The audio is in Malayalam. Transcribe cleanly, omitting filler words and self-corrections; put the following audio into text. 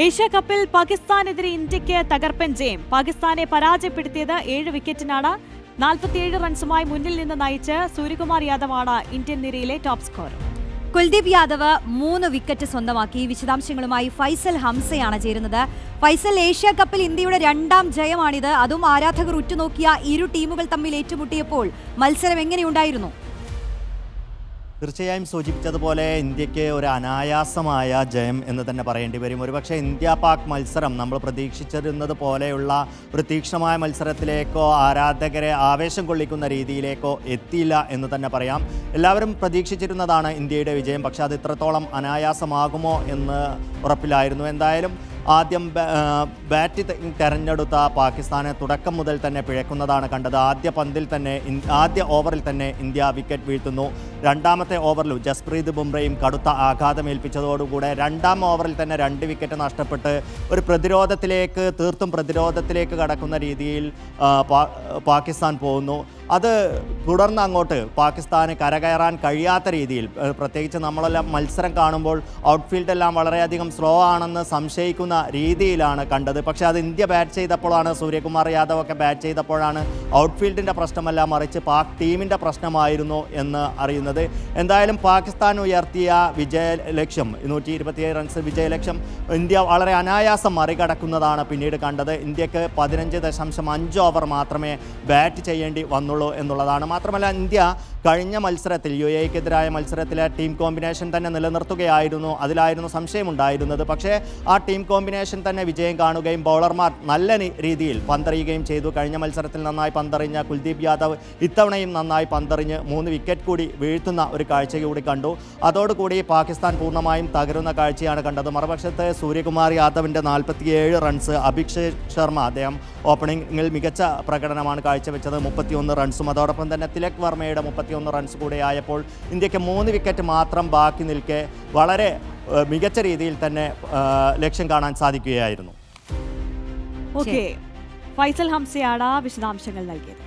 ഏഷ്യ കപ്പിൽ പാകിസ്ഥാനെതിരെ ഇന്ത്യക്ക് തകർപ്പൻ ജയം. പാകിസ്ഥാനെ പരാജയപ്പെടുത്തിയത് 7 വിക്കറ്റിനാണ്. 47 റൺസുമായി മുന്നിൽ നിന്ന് നയിച്ച് സൂര്യകുമാർ യാദവാണ് ഇന്ത്യൻ നിരയിലെ top scorer. Kuldeep Yadav 3 wicket സ്വന്തമാക്കി. വിശദാംശങ്ങളുമായി ഫൈസൽ ഹംസയാണ് ചേരുന്നത്. ഫൈസൽ, ഏഷ്യ കപ്പിൽ ഇന്ത്യയുടെ 2ാം ജയമാണിത്. അതും ആരാധകർ ഉറ്റുനോക്കിയ ഇരു ടീമുകൾ തമ്മിൽ ഏറ്റുമുട്ടിയപ്പോൾ മത്സരം എങ്ങനെയുണ്ടായിരുന്നു? തീർച്ചയായും സൂചിപ്പിച്ചതുപോലെ ഇന്ത്യക്ക് ഒരു അനായാസമായ ജയം എന്ന് തന്നെ പറയേണ്ടി വരും. ഒരുപക്ഷെ ഇന്ത്യ പാക് മത്സരം നമ്മൾ പ്രതീക്ഷിച്ചിരുന്നത് പോലെയുള്ള ഒരു തീക്ഷ്ണമായ മത്സരത്തിലേക്കോ ആരാധകരെ ആവേശം കൊള്ളിക്കുന്ന രീതിയിലേക്കോ എത്തിയില്ല എന്ന് തന്നെ പറയാം. എല്ലാവരും പ്രതീക്ഷിച്ചിരുന്നതാണ് ഇന്ത്യയുടെ വിജയം, പക്ഷേ അത് ഇത്രത്തോളം അനായാസമാകുമോ എന്ന് ഉറപ്പില്ലായിരുന്നു. എന്തായാലും ആദ്യം ബാറ്റ് തെരഞ്ഞെടുത്ത പാകിസ്ഥാനെ തുടക്കം മുതൽ തന്നെ പിഴക്കുന്നതാണ് കണ്ടത്. ആദ്യ ഓവറിൽ തന്നെ ഇന്ത്യ വിക്കറ്റ് വീഴ്ത്തുന്നു. 2ാമത്തെ ഓവറിലും ജസ്പ്രീത് ബുംറയും കടുത്ത ആഘാതമേൽപ്പിച്ചതോടുകൂടെ 2ാം ഓവറിൽ തന്നെ 2 വിക്കറ്റ് നഷ്ടപ്പെട്ട് ഒരു തീർത്തും പ്രതിരോധത്തിലേക്ക് കടക്കുന്ന രീതിയിൽ പാകിസ്ഥാൻ പോകുന്നു. അത് തുടർന്ന് അങ്ങോട്ട് പാകിസ്ഥാന് കരകയറാൻ കഴിയാത്ത രീതിയിൽ, പ്രത്യേകിച്ച് നമ്മളെല്ലാം മത്സരം കാണുമ്പോൾ ഔട്ട്ഫീൽഡെല്ലാം വളരെയധികം സ്ലോ ആണെന്ന് സംശയിക്കുന്ന രീതിയിലാണ് കണ്ടത്. പക്ഷേ അത് ഇന്ത്യ ബാറ്റ് ചെയ്തപ്പോഴാണ്, സൂര്യകുമാർ യാദവ് ഒക്കെ ബാറ്റ് ചെയ്തപ്പോഴാണ് ഔട്ട്ഫീൽഡിൻ്റെ പ്രശ്നമല്ല, മറിച്ച് പാക് ടീമിൻ്റെ പ്രശ്നമായിരുന്നു എന്ന് അറിയുന്നത്. എന്തായാലും പാകിസ്ഥാൻ ഉയർത്തിയ വിജയലക്ഷ്യം 127 റൺസ് വിജയലക്ഷ്യം ഇന്ത്യ വളരെ അനായാസം മറികടക്കുന്നതാണ് പിന്നീട് കണ്ടത്. ഇന്ത്യക്ക് 15.5 ഓവർ മാത്രമേ ബാറ്റ് ചെയ്യേണ്ടി വന്നുള്ളൂ എന്നുള്ളതാണ്. മാത്രമല്ല, ഇന്ത്യ കഴിഞ്ഞ മത്സരത്തിൽ UAEക്കെതിരായ മത്സരത്തിലെ ടീം കോമ്പിനേഷൻ തന്നെ നിലനിർത്തുകയായിരുന്നു. അതിലായിരുന്നു സംശയമുണ്ടായിരുന്നത്. പക്ഷേ ആ ടീം കോമ്പിനേഷൻ തന്നെ വിജയം കാണുകയും ബൗളർമാർ നല്ല രീതിയിൽ പന്തെറിയുകയും ചെയ്തു. കഴിഞ്ഞ മത്സരത്തിൽ നന്നായി പന്തെറിഞ്ഞ കുൽദീപ് യാദവ് ഇത്തവണയും നന്നായി പന്തെറിഞ്ഞ് 3 വിക്കറ്റ് കൂടി വീഴ്ത്തുന്ന ഒരു കാഴ്ച കൂടി കണ്ടു. അതോടുകൂടി പാകിസ്ഥാൻ പൂർണ്ണമായും തകരുന്ന കാഴ്ചയാണ് കണ്ടത്. മറുപക്ഷത്ത് സൂര്യകുമാർ യാദവിൻ്റെ 47 റൺസ്, അഭിഷേക് ശർമ്മ അദ്ദേഹം ഓപ്പണിംഗിൽ മികച്ച പ്രകടനമാണ് കാഴ്ചവെച്ചത്, 31 റൺസും. അതോടൊപ്പം തന്നെ തിലക് വർമ്മയുടെ 31 റൺസ് കൂടെയായപ്പോൾ ഇന്ത്യക്ക് 3 വിക്കറ്റ് മാത്രം ബാക്കി നിൽക്കെ വളരെ മികച്ച രീതിയിൽ തന്നെ ലക്ഷ്യം കാണാൻ സാധിക്കുകയായിരുന്നു. ഫൈസൽ ഹംസയാണ് വിശദാംശങ്ങൾ നൽകിയത്.